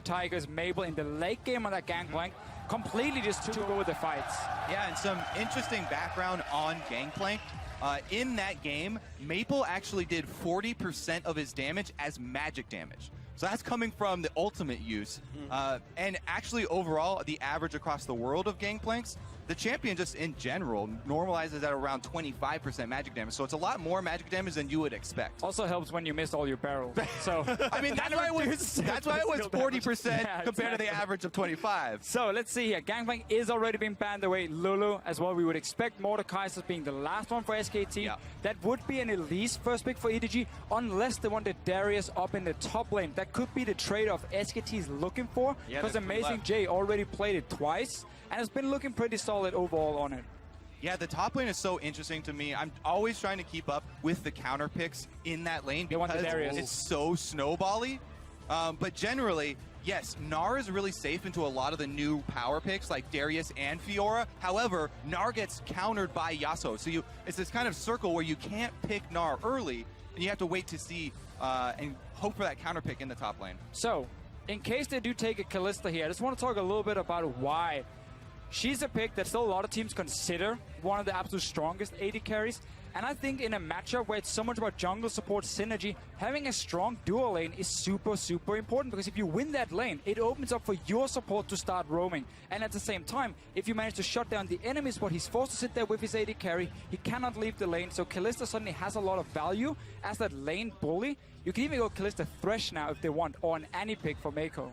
Tigers, Mabel in the late game on that Gangplank completely just took over the fights. Yeah, and some interesting background on Gangplank. In that game, Maple actually did 40% of his damage as magic damage. So that's coming from the ultimate use. And actually overall, the average across the world of Gangplanks, the champion just in general normalizes at around 25% magic damage. So it's a lot more magic damage than you would expect. Also helps when you missed all your barrels. So I mean, that's why it was 40% compared to the average of 25. So let's see here. Gangplank is already being banned away. Lulu as well. We would expect Mordekaiser being the last one for SKT. Yeah. That would be an Elise first pick for EDG, unless they wanted Darius up in the top lane. That could be the trade-off SKT is looking for, because Amazing J already played it twice and has been looking pretty solid overall on it. Yeah, the top lane is so interesting to me. I'm always trying to keep up with the counter picks in that lane because it's so snowbally. But generally, yes, Gnar is really safe into a lot of the new power picks like Darius and Fiora. However, Gnar gets countered by Yasuo. So it's this kind of circle where you can't pick Gnar early and you have to wait to see and hope for that counter pick in the top lane. So, in case they do take a Kalista here, I just want to talk a little bit about why. She's a pick that still a lot of teams consider one of the absolute strongest AD carries. And I think in a matchup where it's so much about jungle support synergy, having a strong dual lane is super, super important, because if you win that lane, it opens up for your support to start roaming. And at the same time, if you manage to shut down the enemy spot, he's forced to sit there with his AD carry. He cannot leave the lane, so Kalista suddenly has a lot of value as that lane bully. You can even go Kalista Thresh now if they want, or an Annie pick for Mako.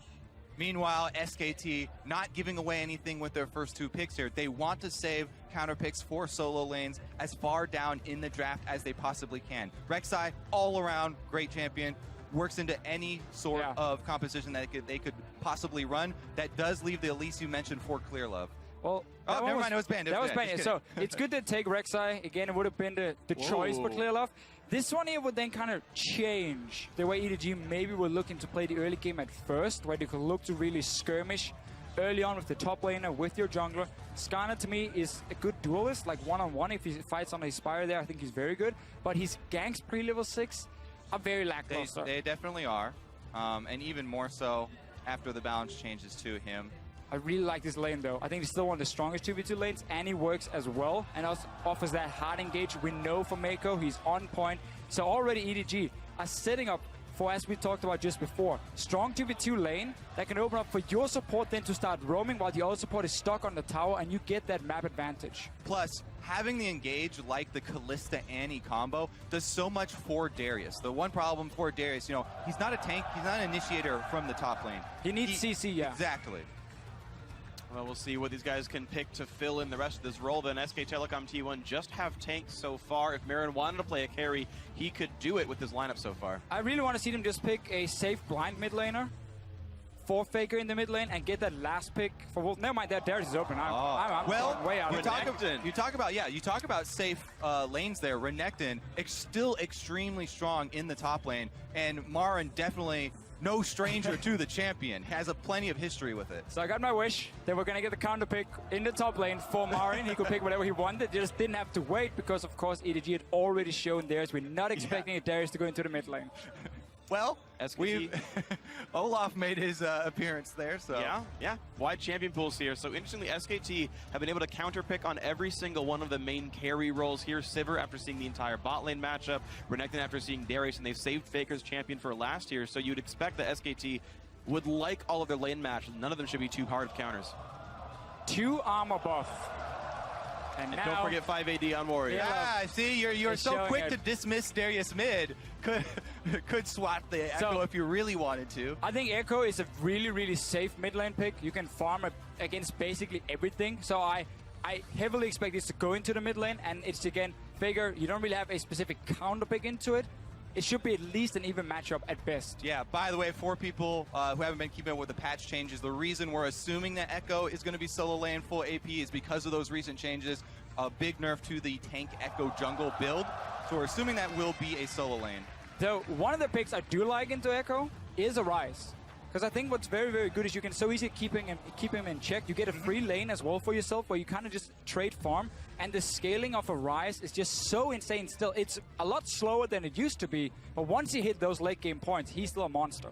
Meanwhile, SKT not giving away anything with their first two picks here. They want to save counter picks for solo lanes as far down in the draft as they possibly can. Rek'Sai, all around great champion, works into any sort of composition that they could possibly run. That does leave the Elise you mentioned for Clear Love. Well, oh, never mind, it was banned. That was banned. So it's good to take Rek'Sai. Again, it would have been the choice for Clear Love. This one here would then kind of change the way EDG maybe were looking to play the early game at first, where they could look to really skirmish early on with the top laner, with your jungler. Skarner, to me, is a good duelist, like one-on-one. If he fights on his Spire there, I think he's very good. But his ganks pre-level 6 are very lackluster. They definitely are. And even more so after the balance changes to him. I really like this lane, though. I think it's still one of the strongest 2v2 lanes, and he works as well, and also offers that hard engage we know from Mako. He's on point. So already EDG are setting up for, as we talked about just before, strong 2v2 lane that can open up for your support then to start roaming while the other support is stuck on the tower, and you get that map advantage. Plus, having the engage like the Kalista Annie combo does so much for Darius. The one problem for Darius, you know, he's not a tank, he's not an initiator from the top lane. He needs CC, yeah. Exactly. Well, we'll see what these guys can pick to fill in the rest of this role. Then SK Telecom T1 just have tanks so far. If Marin wanted to play a carry, he could do it with his lineup so far. I really want to see them just pick a safe blind mid laner, 4 Faker in the mid lane, and get that last pick for Wolf. Never mind, that Darius is open. I'm well, way out. You talk about safe lanes there. Renekton still extremely strong in the top lane, and Marin definitely no stranger to the champion, has plenty of history with it. So I got my wish. They were going to get the counter pick in the top lane for Marin. He could pick whatever he wanted. They just didn't have to wait because, of course, EDG had already shown theirs. We're not expecting Darius to go into the mid lane. Well, Olaf made his appearance there, so... Yeah. Wide champion pools here. So, interestingly, SKT have been able to counter-pick on every single one of the main carry roles here. Sivir after seeing the entire bot lane matchup, Renekton after seeing Darius, and they've saved Faker's champion for last year. So, you'd expect that SKT would like all of their lane matches. None of them should be too hard of counters. 2 armor buff. And now, don't forget 5 AD on Warrior. Yeah, see, you're so quick to dismiss Darius mid. Could swap the Echo if you really wanted to. I think Echo is a really, really safe mid lane pick. You can farm it against basically everything. So I heavily expect this to go into the mid lane, and it's again, Faker, you don't really have a specific counter pick into it. It should be at least an even matchup at best. Yeah, by the way, for people who haven't been keeping up with the patch changes, the reason we're assuming that Echo is going to be solo lane full AP is because of those recent changes. A big nerf to the tank Echo jungle build. So we're assuming that will be a solo lane. Though one of the picks I do like into Echo is a Ryze. Because I think what's very, very good is you can so easily keep him in check. You get a free lane as well for yourself where you kind of just trade farm. And the scaling of a Ryze is just so insane still. It's a lot slower than it used to be. But once he hit those late game points, he's still a monster.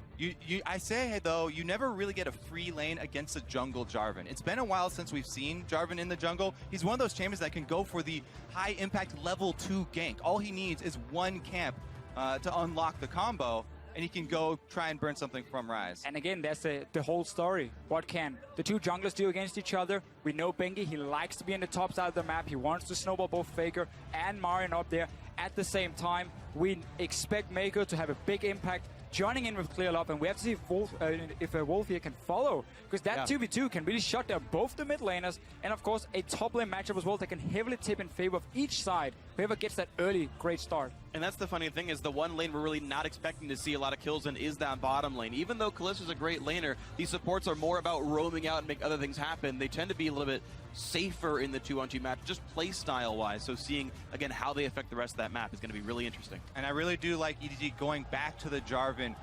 I say, though, you never really get a free lane against a jungle Jarvan. It's been a while since we've seen Jarvan in the jungle. He's one of those champions that can go for the high impact level 2 gank. All he needs is one camp to unlock the combo. And he can go try and burn something from Ryze. And again, that's the whole story. What can the two junglers do against each other? We know Bengi, he likes to be in the top side of the map. He wants to snowball both Faker and Marion up there. At the same time, we expect Mako to have a big impact, joining in with Clear Love, and we have to see if Wolf here can follow, because that 2v2 can really shut down both the mid laners, and of course a top lane matchup as well that can heavily tip in favor of each side. Whoever gets that early great start. And that's the funny thing, is the one lane we're really not expecting to see a lot of kills in is that bottom lane. Even though Kalista's a great laner, these supports are more about roaming out and make other things happen. They tend to be a little bit safer in the 2-on-2 match, just play style wise. So seeing again how they affect the rest of that map is going to be really interesting. And I really do like EDG going back to the Jarvan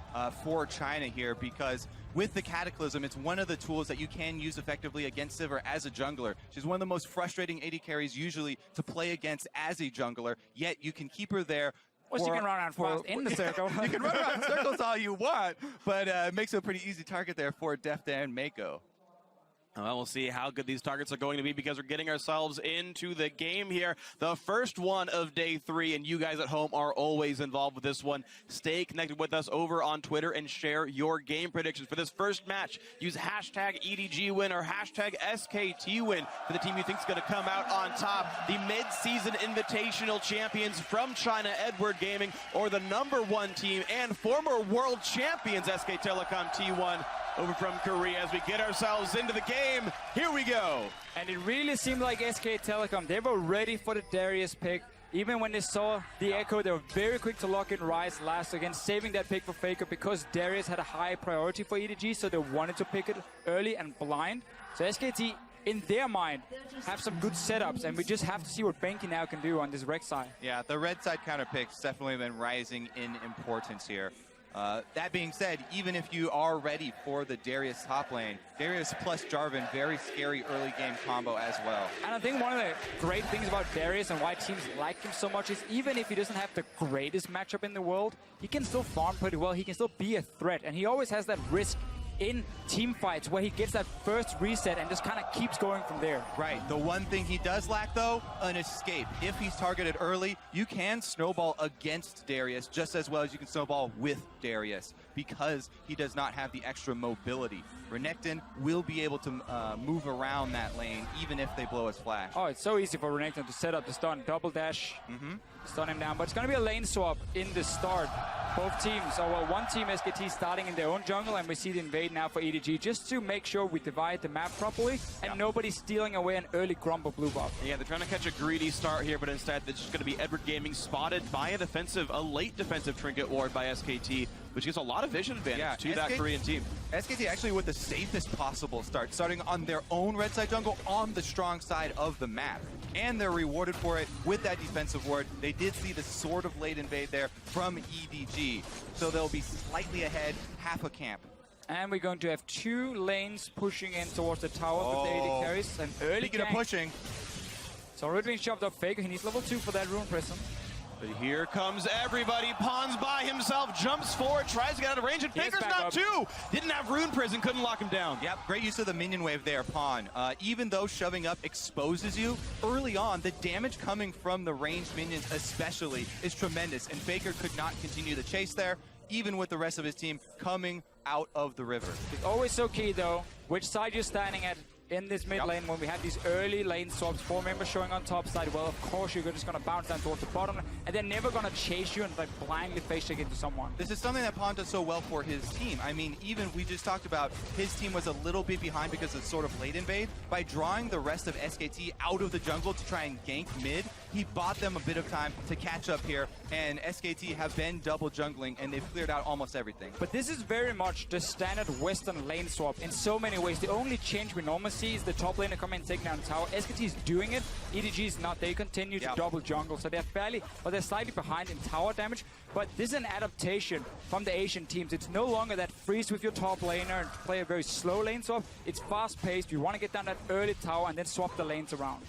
for China here, because with the Cataclysm, it's one of the tools that you can use effectively against Sivir as a jungler. She's one of the most frustrating AD carries usually to play against as a jungler, yet you can keep her there. Or you can run around fast in the circle. You can run around circles all you want, but it makes it a pretty easy target there for Defta and Mako. Well, we'll see how good these targets are going to be, because we're getting ourselves into the game here. The first one of day 3, and you guys at home are always involved with this one. Stay connected with us over on Twitter and share your game predictions for this first match. Use hashtag EDGWin or hashtag SKTWin for the team you think is going to come out on top. The mid-season invitational champions from China, Edward Gaming, or the #1 team and former world champions SK Telecom T1 over from Korea. As we get ourselves into the game, here we go. And it really seemed like SK Telecom, they were ready for the Darius pick. Even when they saw the Echo, they were very quick to lock in Ryze last, again saving that pick for Faker because Darius had a high priority for EDG, so they wanted to pick it early and blind. So SKT, in their mind, have some good setups, and we just have to see what Benki now can do on this Rex side. Yeah, the red side counter picks definitely been rising in importance here. That being said, even if you are ready for the Darius top lane, Darius plus Jarvan, very scary early game combo as well. And I think one of the great things about Darius and why teams like him so much is even if he doesn't have the greatest matchup in the world, he can still farm pretty well, he can still be a threat, and he always has that risk in team fights where he gets that first reset and just kind of keeps going from there. Right. The one thing he does lack, though, an escape. If he's targeted early, you can snowball against Darius just as well as you can snowball with Darius because he does not have the extra mobility. Renekton will be able to move around that lane even if they blow his flash. Oh, it's so easy for Renekton to set up the stun. Double dash, stun him down. But it's going to be a lane swap in the start. Both teams, well, one team, SKT, starting in their own jungle, and we see the invade now for EDG, just to make sure we divide the map properly, and nobody's stealing away an early Grumble blue buff. Yeah, they're trying to catch a greedy start here, but instead it's just going to be Edward Gaming spotted by a late defensive trinket ward by SKT, which gives a lot of vision advantage to that Korean team. SKT actually with the safest possible start, starting on their own red side jungle on the strong side of the map. And they're rewarded for it with that defensive ward. They did see the sort of late invade there from EDG, so they'll be slightly ahead, half a camp. And we're going to have 2 lanes pushing in towards the tower with the AD carries. An early Speaking of pushing. So already being shoved up Faker, he needs level 2 for that Rune Prism. But here comes everybody. Pawns by himself, jumps forward, tries to get out of range, and Faker's not too. Didn't have Rune Prison, couldn't lock him down. Yep, great use of the minion wave there, Pawn. Even though shoving up exposes you, early on, the damage coming from the ranged minions especially is tremendous, and Faker could not continue the chase there, even with the rest of his team coming out of the river. It's always so key, though, which side you're standing at in this mid lane when we have these early lane swaps, 4 members showing on top side. Well, of course, you're just going to bounce down towards the bottom, and they're never going to chase you and like blindly face check into someone. This is something that Pawn does so well for his team. I mean, even we just talked about his team was a little bit behind because of sort of late invade. By drawing the rest of SKT out of the jungle to try and gank mid, he bought them a bit of time to catch up here, and SKT have been double jungling, and they've cleared out almost everything. But this is very much the standard Western lane swap in so many ways. The only change we normally see is the top laner coming and taking down tower. SKT is doing it. EDG is not. They continue to double jungle, so they're they're slightly behind in tower damage. But this is an adaptation from the Asian teams. It's no longer that freeze with your top laner and play a very slow lane swap. It's fast-paced. You want to get down that early tower and then swap the lanes around.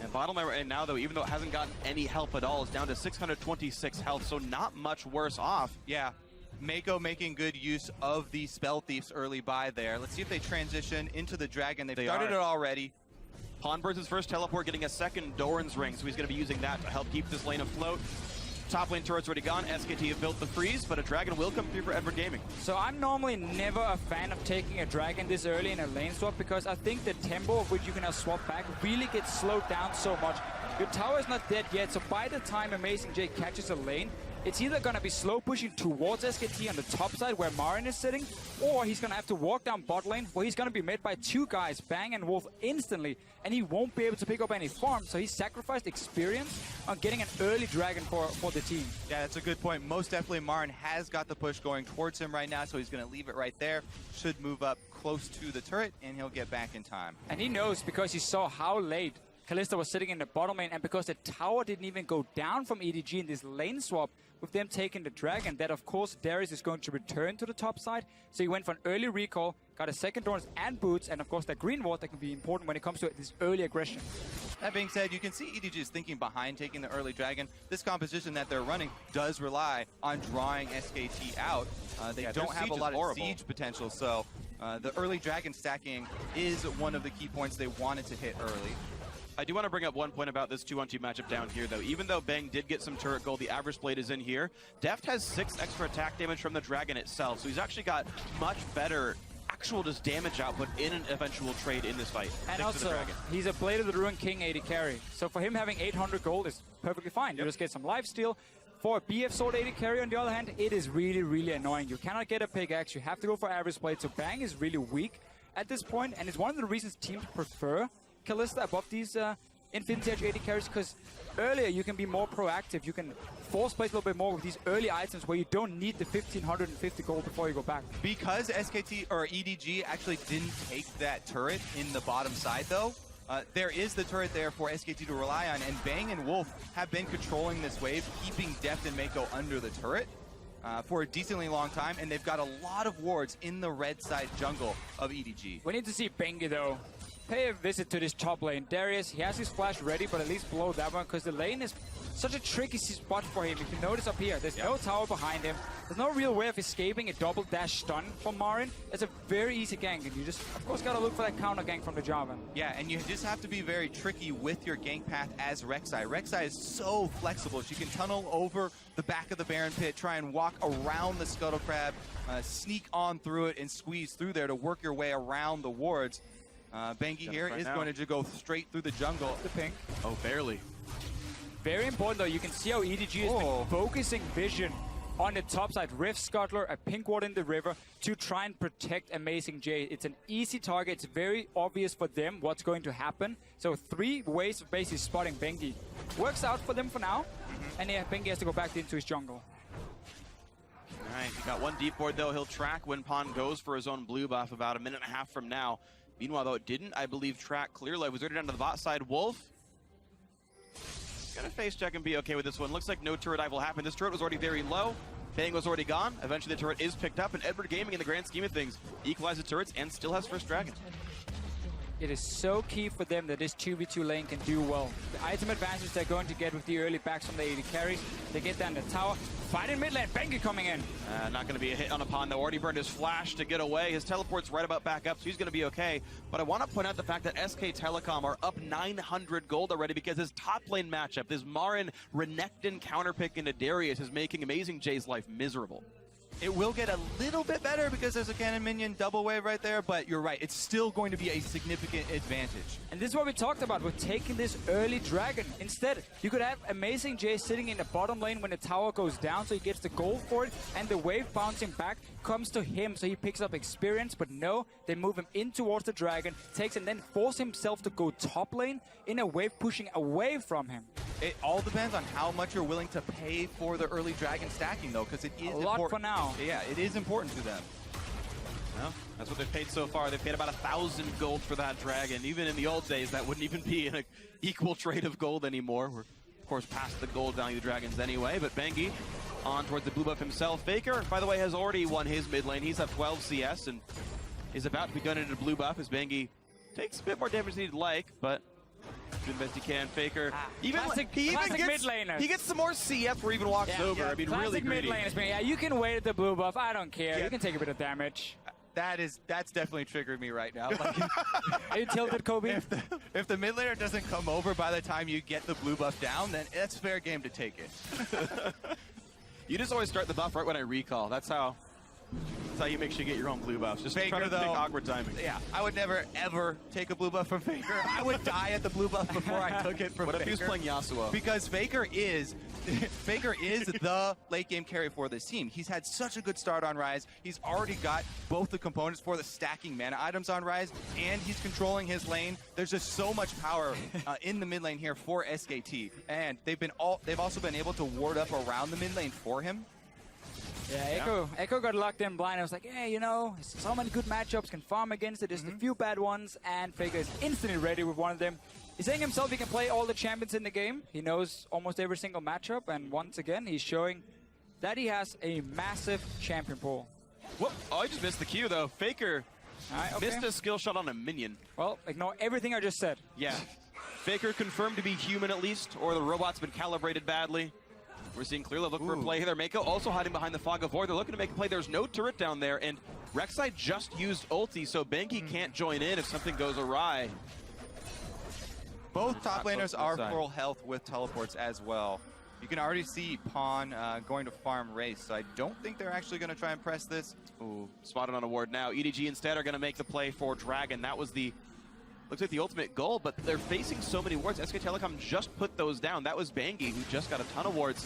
And bottom lane right now, though, even though it hasn't gotten any help at all, is down to 626 health, so not much worse off. Yeah. Mako making good use of the Spell Thief's early buy there. Let's see if they transition into the Dragon. They've started it already. Pawnbird's his first teleport, getting a second Doran's Ring, so he's going to be using that to help keep this lane afloat. Top lane turret's already gone. SKT have built the freeze, but a Dragon will come through for Edward Gaming. So I'm normally never a fan of taking a Dragon this early in a lane swap because I think the tempo of which you can now swap back really gets slowed down so much. Your tower is not dead yet, so by the time Amazing J catches a lane, it's either going to be slow pushing towards SKT on the top side where Marin is sitting, or he's going to have to walk down bot lane where he's going to be met by two guys, Bang and Wolf, instantly, and he won't be able to pick up any farm, so he sacrificed experience on getting an early Dragon for the team. Yeah, that's a good point. Most definitely Marin has got the push going towards him right now, so he's going to leave it right there. Should move up close to the turret, and he'll get back in time. And he knows because he saw how late Kalista was sitting in the bottom lane, and because the tower didn't even go down from EDG in this lane swap, with them taking the Dragon, that of course Darius is going to return to the top side. So he went for an early recall, got a second Dorns and boots, and of course that green ward that can be important when it comes to this early aggression. That being said, you can see EDG is thinking behind taking the early Dragon. This composition that they're running does rely on drawing SKT out. They don't have a lot of siege potential, so the early Dragon stacking is one of the key points they wanted to hit early. I do want to bring up one point about this 2-on-2 matchup down here, though. Even though Bang did get some turret gold, the average blade is in here. Deft has 6 extra attack damage from the Dragon itself, so he's actually got much better actual just damage output in an eventual trade in this fight. And also, he's a Blade of the Ruined King AD carry, so for him having 800 gold is perfectly fine. You just get some lifesteal. For a BF Sword AD carry, on the other hand, it is really, really annoying. You cannot get a pickaxe, you have to go for average blade, so Bang is really weak at this point, and it's one of the reasons teams prefer Kalista above these Infinity Edge AD carries, because earlier you can be more proactive. You can force place a little bit more with these early items where you don't need the 1550 gold before you go back. Because SKT or EDG actually didn't take that turret in the bottom side though, there is the turret there for SKT to rely on, and Bang and Wolf have been controlling this wave, keeping Deft and Mako under the turret for a decently long time, and they've got a lot of wards in the red side jungle of EDG. We need to see Bengi though pay a visit to this top lane. Darius, he has his flash ready, but at least blow that one, because the lane is such a tricky spot for him. If you notice up here, there's no tower behind him. There's no real way of escaping a double dash stun from Marin. It's a very easy gank, and you just, of course, gotta look for that counter gank from the Jarvan. Yeah, and you just have to be very tricky with your gank path as Rek'Sai. Rek'Sai is so flexible. She can tunnel over the back of the Baron Pit, try and walk around the Scuttle Crab, sneak on through it, and squeeze through there to work your way around the wards. Bengi here is going to go straight through the jungle. The pink. Oh, barely. Very important though, you can see how EDG has been focusing vision on the top side. Rift Scuttler, a pink ward in the river to try and protect Amazing J. It's an easy target. It's very obvious for them what's going to happen. So 3 ways of basically spotting Bengi. Works out for them for now. And yeah, Bengi has to go back into his jungle. All right, he got one deep board though. He'll track when Pawn goes for his own blue buff about a minute and a half from now. Meanwhile, though, it didn't, I believe, track clearly. Was already down to the bot side. Wolf gonna face check and be okay with this one. Looks like no turret dive will happen. This turret was already very low. Bang was already gone. Eventually, the turret is picked up, and Edward Gaming, in the grand scheme of things, equalizes the turrets and still has first Dragon. It is so key for them that this 2v2 lane can do well. The item advantage they're going to get with the early backs from the AD carries. They get down the tower. Fight in mid lane. Bengi coming in. Not going to be a hit on a Pawn, though. Already burned his flash to get away. His teleport's right about back up, so he's going to be okay. But I want to point out the fact that SK Telecom are up 900 gold already because his top lane matchup, this Marin Renekton counterpick into Darius, is making Amazing J's life miserable. It will get a little bit better because there's a cannon minion double wave right there, but you're right, it's still going to be a significant advantage. And this is what we talked about with taking this early Dragon. Instead, you could have Amazing J sitting in the bottom lane when the tower goes down, so he gets the gold for it, and the wave bouncing back comes to him, so he picks up experience. But no, they move him in towards the Dragon, takes and then force himself to go top lane in a wave pushing away from him. It all depends on how much you're willing to pay for the early dragon stacking, though, because it is a lot for now. Yeah, it is important to them. Well, that's what they've paid so far. They've paid about 1,000 gold for that dragon. Even in the old days, that wouldn't even be an equal trade of gold anymore. We're, of course, past the gold value dragons anyway, but Bengi on towards the blue buff himself. Faker, by the way, has already won his mid lane. He's up 12 CS and is about to be gunning into blue buff as Bengi takes a bit more damage than he'd like, but do the best he can. Faker, classic mid laner. He gets some more CF where he even walks over. I mean, really greedy. Mid laners, yeah, you can wait at the blue buff. I don't care. You can take a bit of damage. That's definitely triggered me right now. Like, are you tilted, Kobe? If the mid laner doesn't come over by the time you get the blue buff down, then it's fair game to take it. You just always start the buff right when I recall. That's how you make sure you get your own blue buffs. Just Faker, try to though, pick awkward timing. Yeah, I would never, ever take a blue buff from Faker. I would die at the blue buff before I took it from Faker. What if he was playing Yasuo? Because Faker is the late game carry for this team. He's had such a good start on Rise. He's already got both the components for the stacking mana items on Rise, and he's controlling his lane. There's just so much power in the mid lane here for SKT, and they've also been able to ward up around the mid lane for him. Yeah, Echo got locked in blind. I was like, hey, you know, so many good matchups, can farm against it, just a few bad ones, and Faker is instantly ready with one of them. He's saying himself he can play all the champions in the game. He knows almost every single matchup, and once again, he's showing that he has a massive champion pool. Whoop. Oh, I just missed the Q, though. Faker missed a skill shot on a minion. Well, ignore everything I just said. Yeah. Faker confirmed to be human at least, or the robot's been calibrated badly. We're seeing Clearlove look for a play here. Mako also hiding behind the Fog of War. They're looking to make a play. There's no turret down there, and Rek'Sai just used ulti, so Bengi can't join in if something goes awry. Both top laners are full health with teleports as well. You can already see Pawn going to farm Race, so I don't think they're actually going to try and press this. Ooh, spotted on a ward now. EDG instead are going to make the play for Dragon. That was the, looks like the ultimate goal, but they're facing so many wards. SK Telecom just put those down. That was Bengi, who just got a ton of wards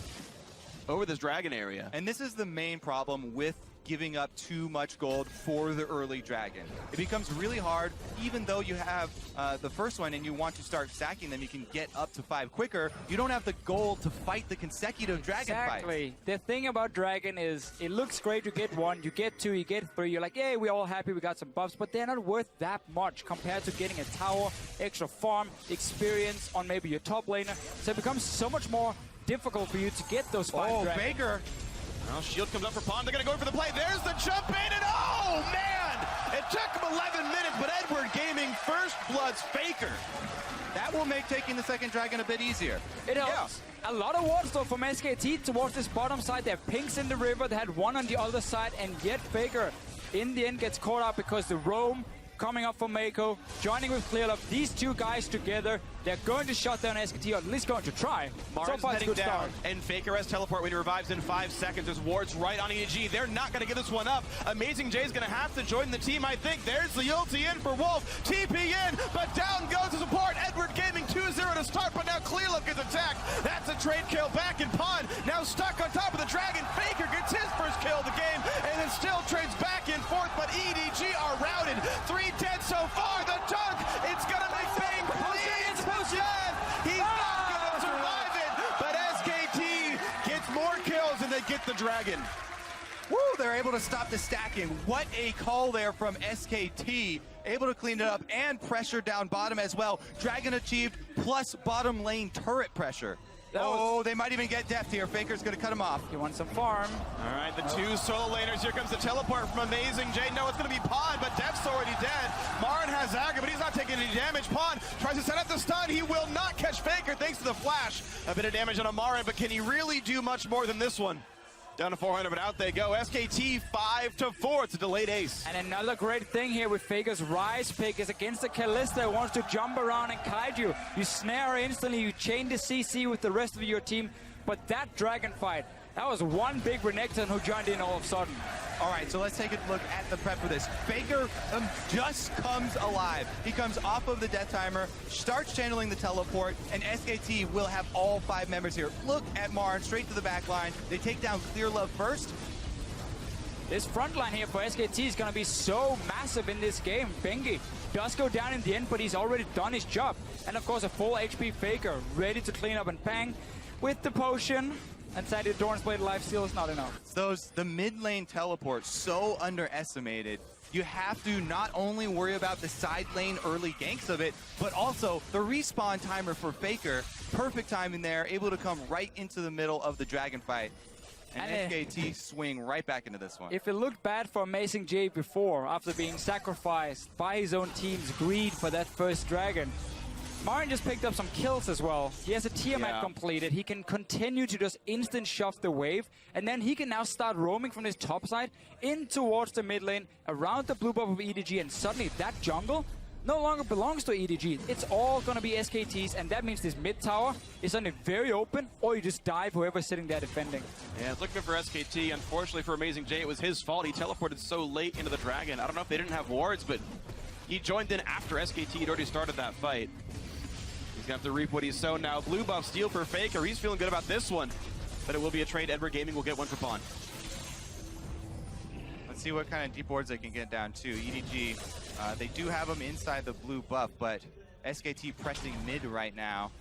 over this Dragon area. And this is the main problem with giving up too much gold for the early dragon. It becomes really hard, even though you have the first one and you want to start stacking them, you can get up to 5 quicker. You don't have the gold to fight the consecutive dragon fights. Exactly. The thing about dragon is it looks great. You get 1, you get 2, you get 3. You're like, yeah, we're all happy we got some buffs, but they're not worth that much compared to getting a tower, extra farm, experience on maybe your top laner. So it becomes so much more difficult for you to get those 5 dragons. Faker. Well, shield comes up for Pond. They're going to go for the play. There's the jump in, and oh, man! It took him 11 minutes, but Edward Gaming first bloods Faker. That will make taking the second dragon a bit easier. It helps. Yeah. A lot of wards, though, from SKT towards this bottom side. They have pinks in the river. They had one on the other side, and yet Faker, in the end, gets caught up because the roam coming up from Mako, joining with Clearlove. These two guys together, they're going to shut down SKT, or at least going to try. Mars so far, heading down, and Faker has teleport when he revives in 5 seconds. There's wards right on EDG. They're not going to give this one up. Amazing Jay's going to have to join the team, I think. There's the ulti in for Wolf. TP in, but down goes the support. Edward Gaming 2-0 to start, but now Clearlove gets attacked. That's a trade kill back in Pond. Now stuck on top of the dragon. Faker gets his first kill of the game, and then still trades back and forth, but EDG are routed. 3 dead so far. The dunk, it's going to make Bang please. He's not going to survive it, but SKT gets more kills and they get the dragon. Woo, they're able to stop the stacking. What a call there from SKT. Able to clean it up and pressure down bottom as well. Dragon achieved plus bottom lane turret pressure. They might even get deft here. Faker's going to cut him off. You want some farm. All right, the 2 solo laners. Here comes the teleport from Amazing Jay. No, it's going to be Pond, but Def's already dead. Marin has Agra, but he's not taking any damage. Pond tries to set up the stun. He will not catch Faker thanks to the flash. A bit of damage on a Marin, but can he really do much more than this one? Down to 400, but out they go. SKT 5-4. It's a delayed ace. And another great thing here with Faker's Rise pick is against the Kalista who wants to jump around and kite you. You snare her instantly, you chain the CC with the rest of your team. But that dragon fight, that was one big Renekton who joined in all of a sudden. All right, so let's take a look at the prep for this. Faker just comes alive. He comes off of the death timer, starts channeling the teleport, and SKT will have all 5 members here. Look at Marin, straight to the back line. They take down Clearlove first. This front line here for SKT is going to be so massive. responsive in this game. Bengi does go down in the end, but he's already done his job. And of course, a full HP Faker ready to clean up and bang with the potion. And sadly, Doran's Blade lifesteal is not enough. The mid lane teleport, so underestimated. You have to not only worry about the side lane early ganks of it, but also the respawn timer for Faker. Perfect timing there, able to come right into the middle of the dragon fight. And SKT swing right back into this one. If it looked bad for Amazing J before, after being sacrificed by his own team's greed for that first dragon, Marin just picked up some kills as well. He has a Tiamat completed. He can continue to just instant shove the wave, and then he can now start roaming from his top side in towards the mid lane, around the blue buff of EDG, and suddenly that jungle no longer belongs to EDG. It's all going to be SKT's, and that means this mid tower is suddenly very open, or you just dive whoever's sitting there defending. Yeah, looking for SKT. Unfortunately for Amazing J, it was his fault. He teleported so late into the dragon. I don't know if they didn't have wards, but he joined in after SKT had already started that fight. He's going to have to reap what he's sown now. Blue buff steal for Faker. He's feeling good about this one, but it will be a trade. Edward Gaming will get one for pawn. Let's see what kind of deep boards they can get down to. EDG, they do have them inside the blue buff, but SKT pressing mid right now.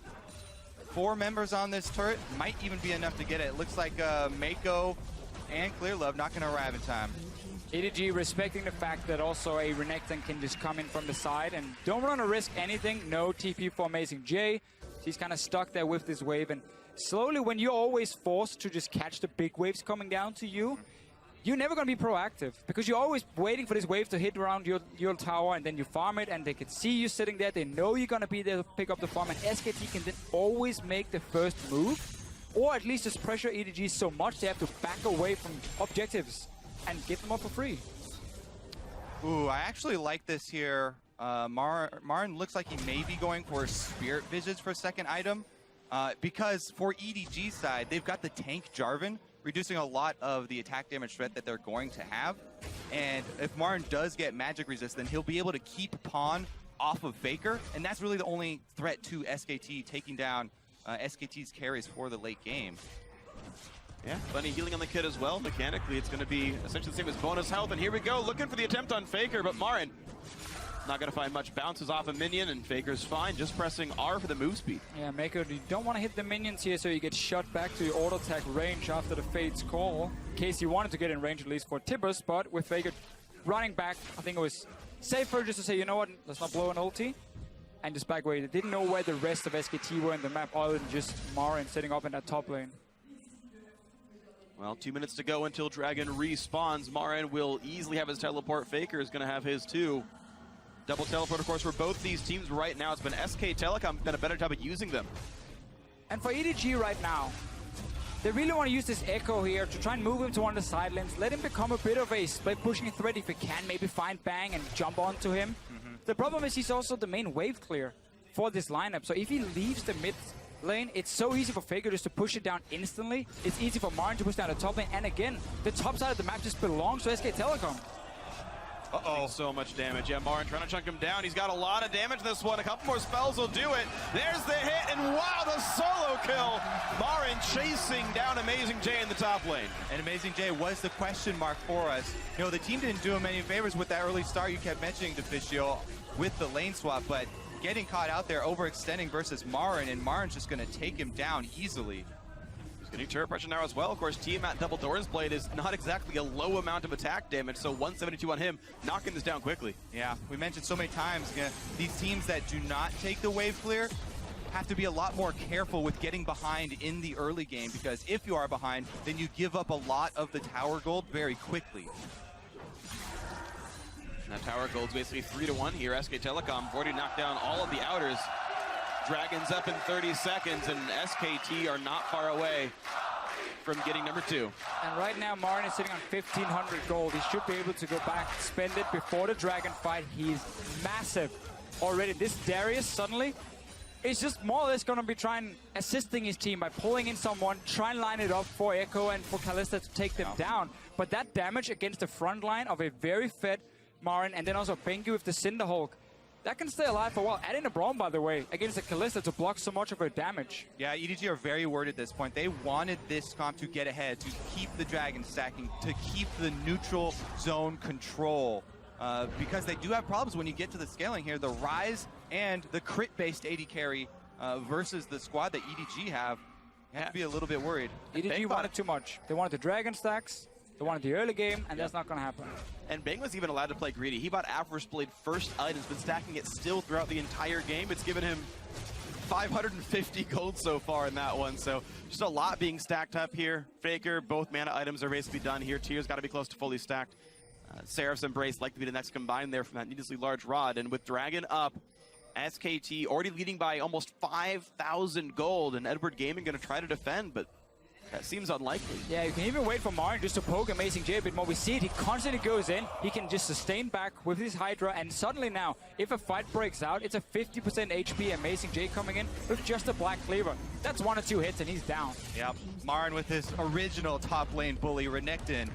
4 members on this turret might even be enough to get it. It looks like Mako and Clearlove not going to arrive in time. EDG respecting the fact that also a Renekton can just come in from the side and don't want to risk anything. No TP for Amazing J. He's kind of stuck there with this wave, and slowly when you're always forced to just catch the big waves coming down to you, you're never going to be proactive because you're always waiting for this wave to hit around your tower, and then you farm it and they can see you sitting there. They know you're going to be there to pick up the farm, and SKT can then always make the first move, or at least just pressure EDG so much they have to back away from objectives and give them up for free. Ooh, I actually like this here. Marin looks like he may be going for Spirit Visions for a second item. Because for EDG side, they've got the tank Jarvan, reducing a lot of the attack damage threat that they're going to have. And if Marin does get magic resist, then he'll be able to keep Pawn off of Faker. And that's really the only threat to SKT, taking down SKT's carries for the late game. Yeah, plenty healing on the kid as well. Mechanically, it's going to be essentially the same as bonus health. And here we go, looking for the attempt on Faker, but Marin not going to find much. Bounces off a minion, and Faker's fine, just pressing R for the move speed. Yeah, Mako, you don't want to hit the minions here, so you get shot back to your auto attack range after the Fate's call. In case you wanted to get in range, at least for Tibbers, but with Faker running back, I think it was safer just to say, you know what, let's not blow an ulti, and just back away. They didn't know where the rest of SKT were in the map, other than just Marin sitting up in that top lane. Well, 2 minutes to go until Dragon respawns. Marin will easily have his teleport. Faker is going to have his too. Double teleport, of course, for both these teams right now. It's been SK Telecom done a better job at using them. And for EDG right now, they really want to use this Echo here to try and move him to one of the side lanes. Let him become a bit of a split pushing threat if he can. Maybe find Bang and jump onto him. The problem is he's also the main wave clear for this lineup. So if he leaves the mid lane, it's so easy for Faker just to push it down instantly. It's easy for Marin to push down the top lane. And again, the top side of the map just belongs to SK Telecom. Uh-oh. So much damage. Yeah, Marin trying to chunk him down. He's got a lot of damage this one. A couple more spells will do it. There's the hit, and wow, the solo kill. Marin chasing down Amazing J in the top lane. And Amazing J was the question mark for us. You know, the team didn't do him any favors with that early start you kept mentioning, Deficio, with the lane swap, but getting caught out there, overextending versus Marin, and Marin's just going to take him down easily. Getting turret pressure now as well. Of course, Tiamat double Doran's Blade is not exactly a low amount of attack damage, so 172 on him, knocking this down quickly. Yeah, we mentioned so many times, these teams that do not take the wave clear have to be a lot more careful with getting behind in the early game, because if you are behind, then you give up a lot of the tower gold very quickly. Now tower gold's basically 3-1 here. SK Telecom already knocked down all of the outers. Dragons up in 30 seconds, and SKT are not far away from getting number 2. And right now, Marin is sitting on 1,500 gold. He should be able to go back, spend it before the dragon fight. He's massive already. This Darius suddenly is just more or less going to be assisting his team by pulling in someone, try and line it up for Echo and for Kalista to take them down. But that damage against the front line of a very fed Marin, and then also Bengi with the Cinderhulk, that can stay alive for a while. Adding a Braum, by the way, against the Kalista to block so much of her damage. Yeah, EDG are very worried at this point. They wanted this comp to get ahead, to keep the dragon stacking, to keep the neutral zone control. because they do have problems when you get to the scaling here. The Rise and the crit-based AD carry versus the squad that EDG have, you have to be a little bit worried. EDG wanted too much. They wanted the Dragon stacks, they wanted the early game, and that's not going to happen. And Bang was even allowed to play greedy. He bought Avarice Blade first items, been stacking it still throughout the entire game. It's given him 550 gold so far in that one, so just a lot being stacked up here. Faker, both mana items are basically done here. Tier's got to be close to fully stacked. Seraph's Embrace like to be the next combine there from that needlessly large rod, and with Dragon up, SKT already leading by almost 5,000 gold, and Edward Gaming going to try to defend, but that seems unlikely. Yeah, you can even wait for Marin just to poke Amazing J a bit more. We see it, he constantly goes in, he can just sustain back with his Hydra, and suddenly now, if a fight breaks out, it's a 50% HP Amazing J coming in with just a Black Cleaver. That's 1 or 2 hits and he's down. Yep, Marin with his original top lane bully, Renekton,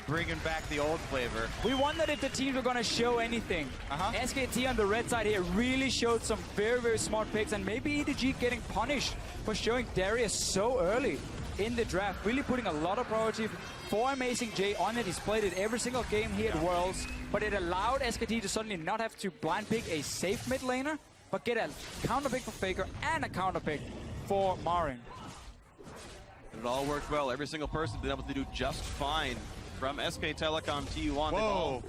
bringing back the old flavor. We wondered if the teams were going to show anything. SKT on the red side here really showed some very, very smart picks, and maybe EDG getting punished for showing Darius so early in the draft, really putting a lot of priority for Amazing J on it. He's played it every single game here at Worlds, but it allowed SKT to suddenly not have to blind pick a safe mid laner, but get a counter pick for Faker and a counter pick for Marin. It all worked well. Every single person been able to do just fine from SK Telecom T1. Whoa.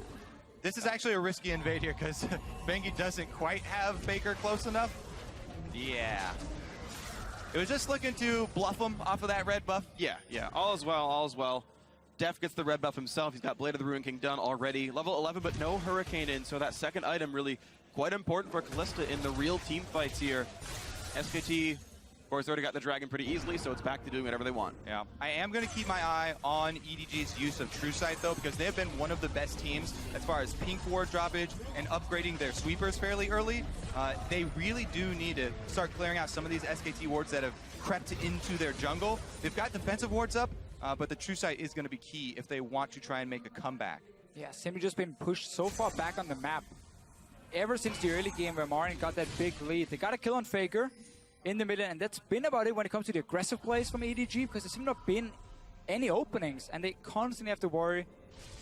This is actually a risky invade here because Bengi doesn't quite have Faker close enough. Yeah. It was just looking to bluff him off of that red buff. Yeah. All is well, all is well. Def gets the red buff himself. He's got Blade of the Ruin King done already. Level 11, but no Hurricane in, so that second item really quite important for Kalista in the real team fights here. SKT, of course, already got the Dragon pretty easily, so it's back to doing whatever they want. Yeah. I am going to keep my eye on EDG's use of True Sight, though, because they have been one of the best teams as far as pink ward droppage and upgrading their sweepers fairly early. They really do need to start clearing out some of these SKT wards that have crept into their jungle. They've got defensive wards up, but the True Sight is going to be key if they want to try and make a comeback. Yeah, simply just been pushed so far back on the map. Ever since the early game where Marin got that big lead, they got a kill on Faker in the middle, and that's been about it when it comes to the aggressive plays from EDG, because there's not been any openings, and they constantly have to worry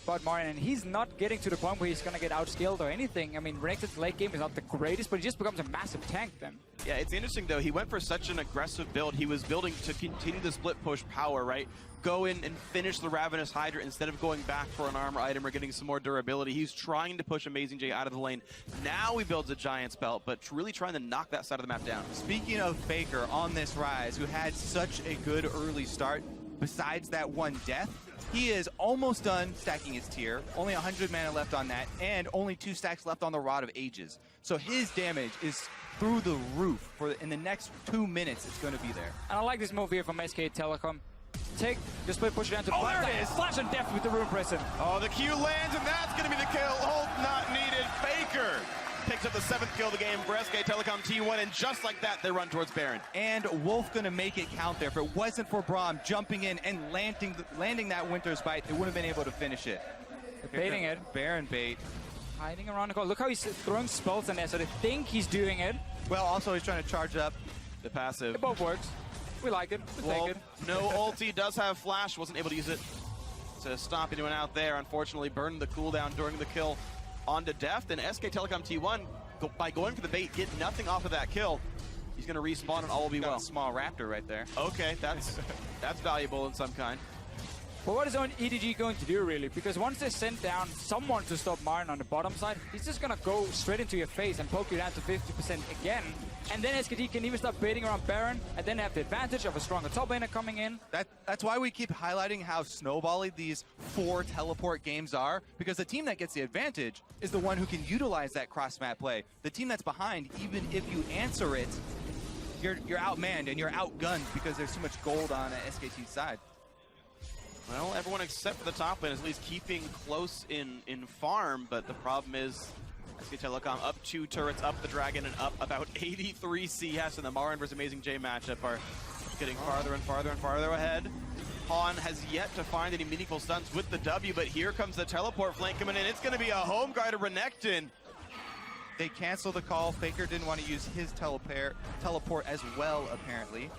about Marin, and he's not getting to the point where he's going to get outscaled or anything. I mean, Renekton's late game is not the greatest, but he just becomes a massive tank then. Yeah, it's interesting, though. He went for such an aggressive build. He was building to continue the split push power, right? Go in and finish the Ravenous Hydra instead of going back for an armor item or getting some more durability. He's trying to push Amazing J out of the lane. Now he builds a Giant's Belt, but really trying to knock that side of the map down. Speaking of Faker on this Rise, who had such a good early start, besides that one death, he is almost done stacking his tier. Only 100 mana left on that, and only 2 stacks left on the Rod of Ages. So his damage is through the roof. In the next 2 minutes, it's going to be there. And I like this move here from SK Telecom. Take the split, push it down to there it is! Flash and Death with the Rune Prison. Oh, the Q lands, and that's going to be the kill. Ult not needed. Faker picks up the 7th kill of the game for SK Telecom T1, and just like that, they run towards Baron. And Wolf going to make it count there. If it wasn't for Braum jumping in and landing that Winter's Bite, they wouldn't have been able to finish it. They're baiting it. Baron bait. Hiding around the corner. Look how he's throwing spells in there, so they think he's doing it. Well, also he's trying to charge up the passive. It both works. We like it. We take it. No ulti, does have flash, wasn't able to use it to stop anyone out there. Unfortunately, burned the cooldown during the kill onto Deft, and SK Telecom T1, by going for the bait, get nothing off of that kill. He's going to respawn and all will be well. A small raptor right there. Okay, that's valuable in some kind. But what is EDG going to do, really? Because once they send down someone to stop Marin on the bottom side, he's just going to go straight into your face and poke you down to 50% again. And then SKT can even start baiting around Baron, and then have the advantage of a stronger top laner coming in. That's why we keep highlighting how snowbally these 4 teleport games are, because the team that gets the advantage is the one who can utilize that cross-map play. The team that's behind, even if you answer it, you're outmanned and you're outgunned because there's so much gold on SKT's side. Well, everyone except for the top lane is at least keeping close in farm, but the problem is SK Telecom up 2 turrets, up the Dragon, and up about 83 CS, and the Marin versus Amazing J matchup are getting farther and farther and farther ahead. Han has yet to find any meaningful stuns with the W, but here comes the teleport flank coming in. It's going to be a home guard of Renekton. They cancel the call. Faker didn't want to use his teleport as well, apparently.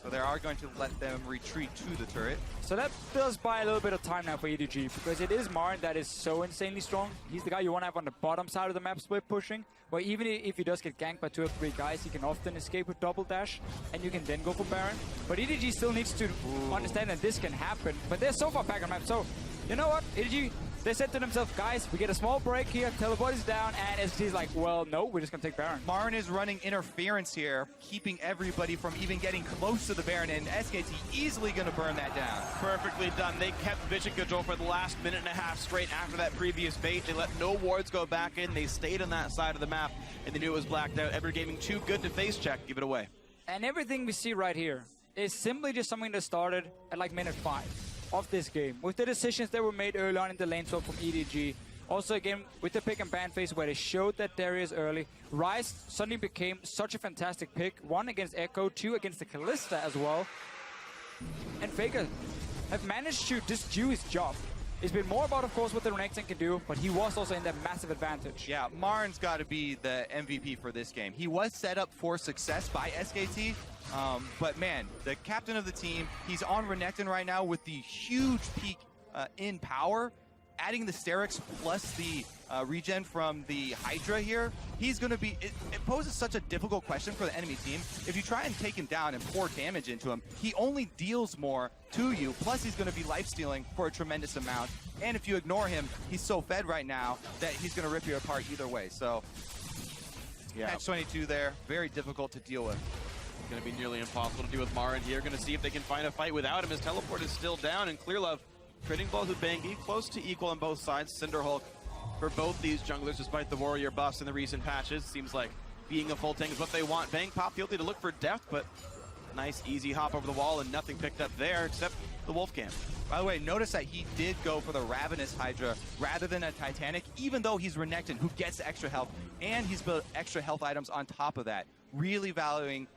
So they are going to let them retreat to the turret. So that does buy a little bit of time now for EDG, because it is Marin that is so insanely strong. He's the guy you want to have on the bottom side of the map split pushing, where even if he does get ganked by 2 or 3 guys, he can often escape with double dash, and you can then go for Baron. But EDG still needs to understand that this can happen, but they're so far back on map. So, you know what, EDG, they said to themselves, guys, we get a small break here, teleport is down, and SKT's like, well, no, we're just going to take Baron. Marin is running interference here, keeping everybody from even getting close to the Baron, and SKT easily going to burn that down. Perfectly done. They kept vision control for the last minute and a half straight after that previous bait. They let no wards go back in. They stayed on that side of the map, and they knew it was blacked out. Evergaming too good to face check. Give it away. And everything we see right here is simply just something that started at like minute 5 of this game, with the decisions that were made early on in the lane swap from EDG. Also again, with the pick and ban phase where they showed that Darius early, Ryze suddenly became such a fantastic pick. 1 against Echo, 2 against the Kalista as well. And Faker have managed to just do his job. It's been more about, of course, what the Renekton can do, but he was also in that massive advantage. Yeah, Marin's got to be the MVP for this game. He was set up for success by SKT, but man, the captain of the team, he's on Renekton right now with the huge peak in power. Adding the Sterix plus the regen from the Hydra here, he's going to be... It poses such a difficult question for the enemy team. If you try and take him down and pour damage into him, he only deals more to you, plus he's going to be life-stealing for a tremendous amount. And if you ignore him, he's so fed right now that he's going to rip you apart either way. So, yeah. Catch 22 there, very difficult to deal with. Going to be nearly impossible to deal with Marin here. Going to see if they can find a fight without him. His teleport is still down, and Clearlove trading balls with Bengi, close to equal on both sides. Cinderhulk for both these junglers, despite the warrior buffs in the recent patches. Seems like being a full tank is what they want. Bang popped the ulti to look for death, but nice easy hop over the wall and nothing picked up there except the wolf camp. By the way, notice that he did go for the Ravenous Hydra rather than a Titanic, even though he's Renekton, who gets extra health, and he's built extra health items on top of that, really valuing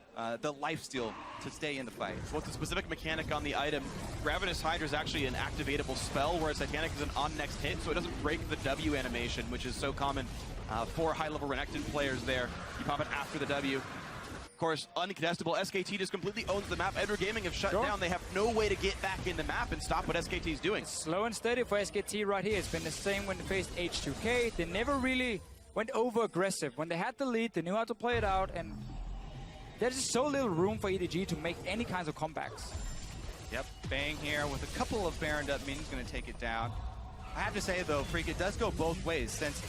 the lifesteal to stay in the fight. What's the specific mechanic on the item? Ravenous Hydra is actually an activatable spell, whereas Titanic is an on next hit, so it doesn't break the W animation, which is so common for high-level Renekton players there. You pop it after the W. Of course, uncontestable, SKT just completely owns the map. Edward Gaming have shut down. They have no way to get back in the map and stop what SKT is doing. Slow and steady for SKT right here. It's been the same when they faced H2K. They never really went over-aggressive. When they had the lead, they knew how to play it out, and there's just so little room for EDG to make any kinds of comebacks. Yep, Bang here with a couple of Baroned up minions going to take it down. I have to say, though, Freak, it does go both ways, since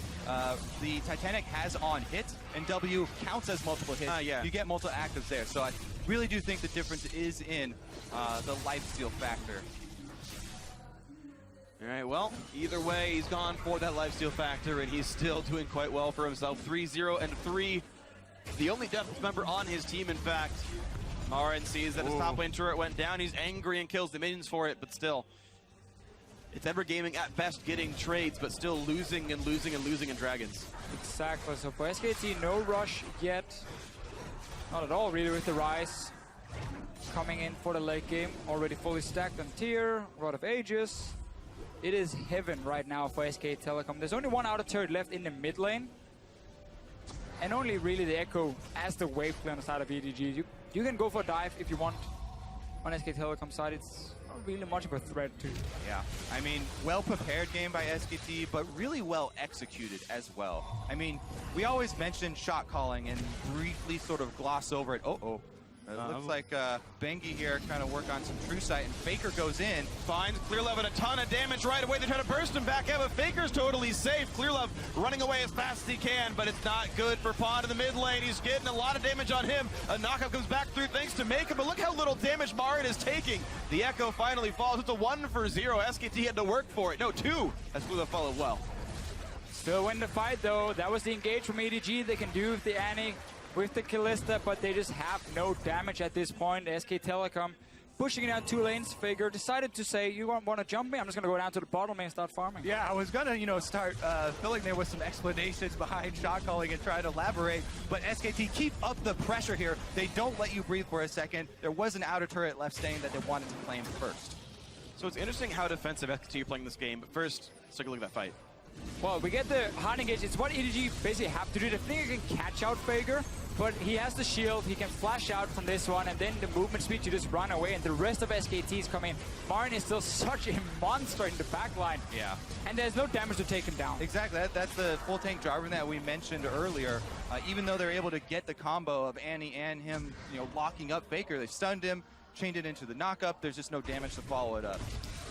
the Titanic has on hit, and W counts as multiple hits. Yeah. You get multiple actives there, so I really do think the difference is in the lifesteal factor. All right, well, either way, he's gone for that lifesteal factor, and he's still doing quite well for himself. 3-0 and 3. The only death member on his team, in fact. Marin sees that his top lane turret went down. He's angry and kills the minions for it, but still. It's Evergaming at best getting trades, but still losing and losing and losing in Dragons. Exactly. So for SKT, no rush yet. Not at all, really, with the Ryze coming in for the late game. Already fully stacked on tier, Rod of Ages. It is heaven right now for SK Telecom. There's only one outer turret left in the mid lane. And only really the Echo as the wave play on the side of EDG. You can go for a dive if you want on SK Telecom side. It's not really much of a threat too. Yeah, I mean, well-prepared game by SKT, but really well executed as well. I mean, we always mention shot calling and briefly sort of gloss over it. It looks like Bengi here trying to work on some true sight, and Faker goes in. Finds Clearlove and a ton of damage right away. They try to burst him back out, but Faker's totally safe. Clearlove running away as fast as he can, but it's not good for Pond in the mid lane. He's getting a lot of damage on him. A knockup comes back through thanks to Maker, but look how little damage Marin is taking. The Echo finally falls. It's a 1-0. SKT had to work for it. No, 2, as Clearlove followed well. Still win the fight though. That was the engage from EDG. They can do with the Annie, with the Kalista, but they just have no damage at this point. SK Telecom pushing it down 2 lanes. Faker decided to say, you want to jump me? I'm just going to go down to the bottom lane and start farming. Yeah, I was going to, start filling there with some explanations behind shot calling and try to elaborate, but SKT keep up the pressure here. They don't let you breathe for a second. There was an outer turret left saying that they wanted to claim first. So it's interesting how defensive SKT are playing this game, but first, let's take a look at that fight. Well, we get the hard engage. It's what EDG basically have to do. The thing you can catch out Faker, but he has the shield. He can flash out from this one, and then the movement speed to just run away, and the rest of SKT's come in. Marin is still such a monster in the backline. Yeah. And there's no damage to take him down. Exactly. That's the full tank driver that we mentioned earlier. Even though they're able to get the combo of Annie and him, locking up Faker, they stunned him, chained it into the knockup. There's just no damage to follow it up.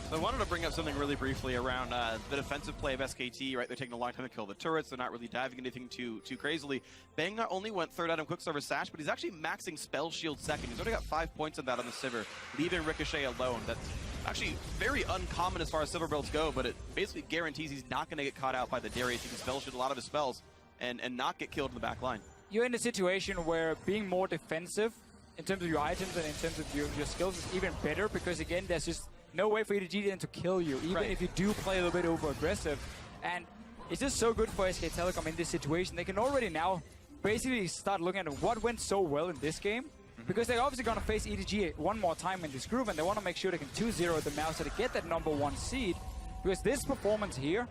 So I wanted to bring up something really briefly around the defensive play of SKT, right? They're taking a long time to kill the turrets. They're not really diving anything too crazily. Bang not only went third item Quicksilver Sash, but he's actually maxing Spell Shield second. He's already got 5 points of that on the Sivir, leaving Ricochet alone. That's actually very uncommon as far as Sivir builds go, but it basically guarantees he's not going to get caught out by the Darius. He can Spell Shield a lot of his spells and not get killed in the back line. You're in a situation where being more defensive in terms of your items and in terms of your skills is even better, because again, there's just no way for EDG then to kill you, even if you do play a little bit over-aggressive. And it's just so good for SK Telecom in this situation. They can already now basically start looking at what went so well in this game, because they're obviously going to face EDG one more time in this group, and they want to make sure they can 2-0 them now so they get that #1 seed. Because this performance here,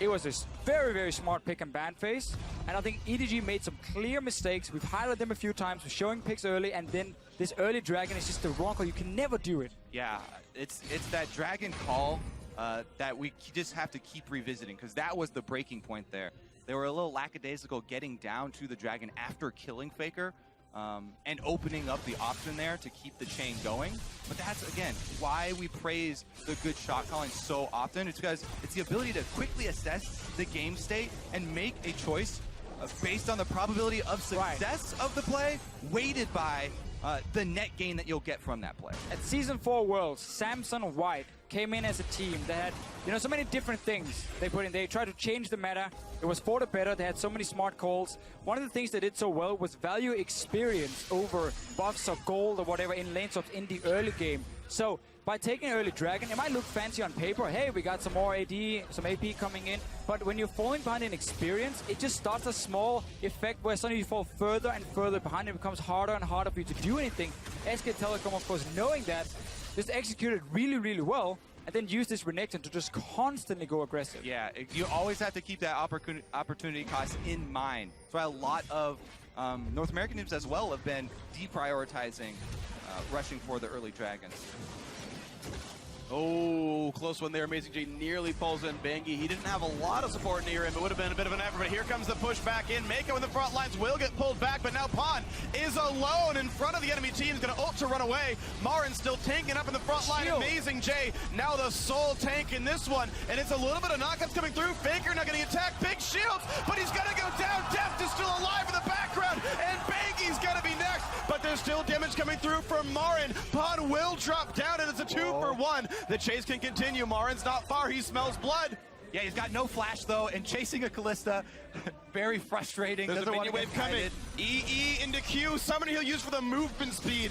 it was a very, very smart pick and ban phase. And I think EDG made some clear mistakes. We've highlighted them a few times. We're showing picks early, and then this early dragon is just the wrong call. You can never do it. Yeah, it's that dragon call that we just have to keep revisiting, because that was the breaking point there. They were a little lackadaisical getting down to the dragon after killing Faker, and opening up the option there to keep the chain going. But that's, again, why we praise the good shot calling so often. It's because it's the ability to quickly assess the game state and make a choice based on the probability of success of the play, weighted by the net gain that you'll get from that play. At Season 4 Worlds, Samson White came in as a team that had, so many different things they put in. They tried to change the meta. It was for the better. They had so many smart calls. One of the things they did so well was value experience over buffs or gold or whatever in lane swaps in the early game. So by taking early dragon, it might look fancy on paper. Hey, we got some more AD, some AP coming in. But when you're falling behind in experience, it just starts a small effect where suddenly you fall further and further behind. It becomes harder and harder for you to do anything. SK Telecom, of course, knowing that, just executed really, really well, and then use this Renekton to just constantly go aggressive. Yeah, you always have to keep that opportunity cost in mind. That's why a lot of North American teams as well have been deprioritizing rushing for the early dragons. Oh, close one there. Amazing J nearly pulls in Bangi. He didn't have a lot of support near him. It would have been a bit of an effort, but here comes the push back in. Mako in the front lines will get pulled back, but now Pon is alone in front of the enemy team. He's going to ult to run away. Marin still tanking up in the front line. Amazing J now the sole tank in this one, and it's a little bit of knockouts coming through. Faker not getting attacked. Big shields, but he's going to go down. Deft is still alive in the background, and Bangi's going to be next, but there's still damage coming through from Marin. Pon will drop down, and it's a 2-for-1. The chase can continue. Marin's not far. He smells blood. Yeah, he's got no flash, though, and chasing a Callista, very frustrating. There's Doesn't a minion wave coming. EE into Q. Summon he'll use for the movement speed.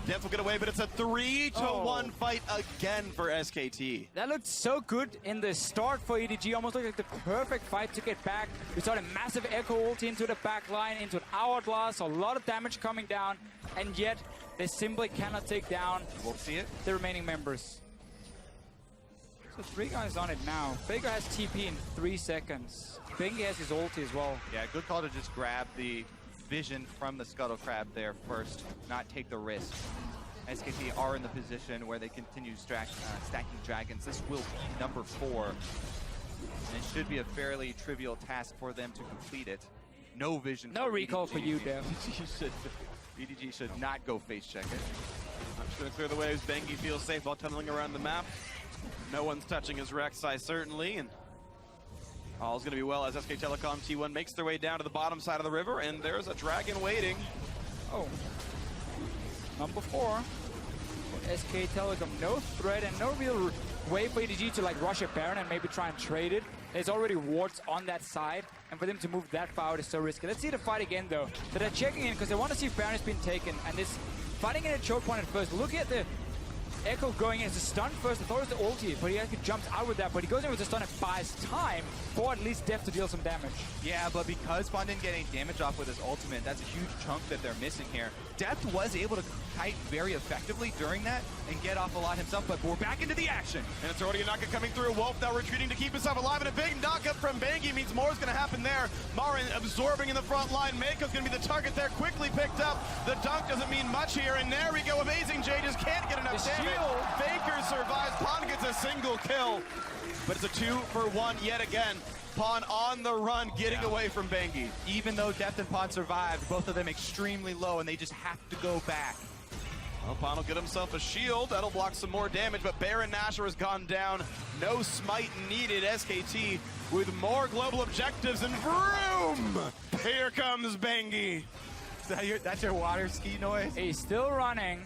Def will get away, but it's a 3-1 fight again for SKT. That looked so good in the start for EDG. Almost looked like the perfect fight to get back. We saw a massive Echo ult into the back line, into an Hourglass, a lot of damage coming down, and yet they simply cannot take down the remaining members. So 3 guys on it now. Faker has TP in 3 seconds. Bengi has his ulti as well. Yeah, good call to just grab the vision from the Scuttle Crab there first, not take the risk. SKT are in the position where they continue stacking dragons. This will be number 4. And it should be a fairly trivial task for them to complete it. No vision. No recall for you, Dev. EDG should not go face check it. I'm just going to clear the way as Bengi feels safe while tunneling around the map. No one's touching his Rek'Sai, certainly, and all's going to be well as SK Telecom T1 makes their way down to the bottom side of the river, and there's a dragon waiting. Oh. Number 4. SK Telecom, no threat and no real way for EDG to like rush a Baron and maybe try and trade it. There's already wards on that side, and for them to move that far out is so risky. Let's see the fight again, though. So they're checking in because they want to see if Baron has been taken, and this fighting in a choke point at first. Look at the Echo going in as a stun first. I thought it was the ulti, but he actually jumps out with that. But he goes in with the stun and buys time for at least Deft to deal some damage. Yeah, but because Spawn didn't get any damage off with his ultimate, that's a huge chunk that they're missing here. Deft was able to kite very effectively during that and get off a lot himself, but we're back into the action. And it's already a knockup coming through. Wolf now retreating to keep himself alive, and a big knockup from Bangi means more is going to happen there. Marin absorbing in the front line. Mako's going to be the target there, quickly picked up. The dunk doesn't mean much here, and there we go. Amazing J just can't get enough damage. Faker survives. Pawn gets a single kill, but it's a 2-for-1 yet again. Pawn on the run, getting away from Bangi. Even though Deft and Pawn survived, both of them extremely low, and they just have to go back. Well, Pawn will get himself a shield. That'll block some more damage, but Baron Nashor has gone down. No smite needed. SKT with more global objectives, and vroom! Here comes Bangi. That's your water ski noise? He's still running.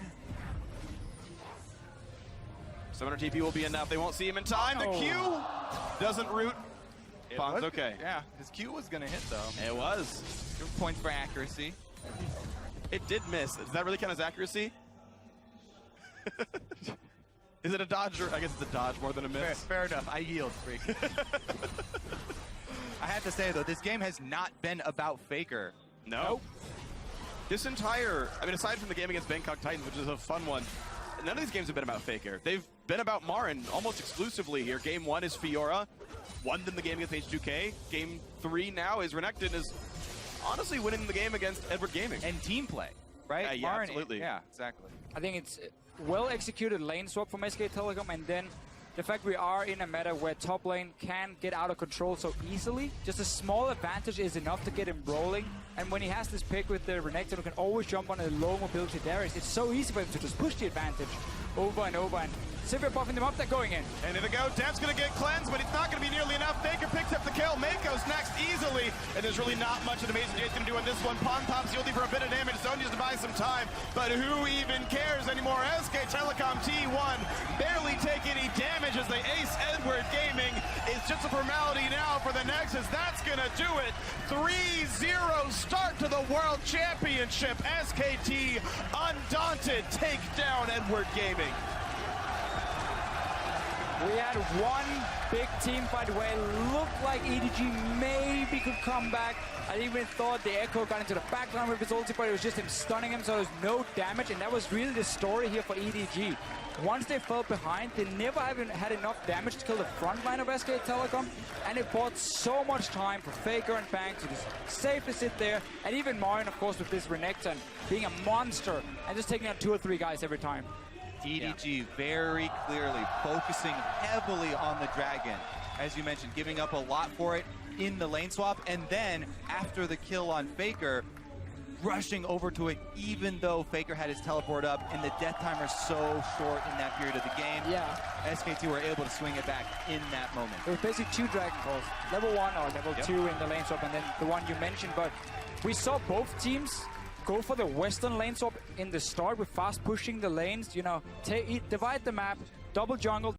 Summoner TP will be enough. They won't see him in time. The Q doesn't root. Pawn's okay. Yeah, his Q was going to hit, though. It was. 2 points for accuracy. It did miss. Does that really count as accuracy? Is it a dodge? Or I guess it's a dodge more than a miss. Fair enough. I yield, Freak. I have to say, though, this game has not been about Faker. No. Nope. This entire, I mean, aside from the game against Bangkok Titans, which is a fun one, none of these games have been about Faker. They've been about Marin almost exclusively here. Game 1 is Fiora. Won them the game against H2K. Game 3 now is Renekton is honestly winning the game against Edward Gaming. And team play, right? Yeah, absolutely. Yeah, exactly. I think it's well-executed lane swap from SK Telecom, and then the fact we are in a meta where top lane can get out of control so easily, just a small advantage is enough to get him rolling. And when he has this pick with the Renekton, who can always jump on a low mobility Darius, it's so easy for him to just push the advantage over and over. And Sivir buffing them up, they're going in. And here they go. Dev's going to get cleansed, but it's not going to be nearly enough. Baker picks up the kill. Mako's next easily. And there's really not much that Amazing J's going to do on this one. Pawn pops Yuldi for a bit of damage. Sonya's to buy some time. But who even cares anymore? SK Telecom T1 barely take any damage as they ace Edward Gaming. It's just a formality now for the Nexus. That's going to do it. 3-0 start to the World Championship. SKT undaunted take down Edward Gaming. We had one big team fight where it looked like EDG maybe could come back. I even thought the Echo got into the backline with his ulti, but it was just him stunning him, so there was no damage, and that was really the story here for EDG. Once they fell behind, they never even had enough damage to kill the front line of SK Telecom, and it bought so much time for Faker and Bang to just safely sit there, and even Marin, of course, with this Renekton being a monster and just taking out 2 or 3 guys every time. EDG very clearly focusing heavily on the Dragon. As you mentioned, giving up a lot for it in the lane swap, and then after the kill on Faker, rushing over to it even though Faker had his teleport up and the death timer so short in that period of the game. Yeah. SKT were able to swing it back in that moment. There was basically 2 Dragon Calls. Level 1 or level 2 in the lane swap, and then the one you mentioned, but we saw both teams go for the western lane swap in the start with fast pushing the lanes, you know, divide the map, double jungle,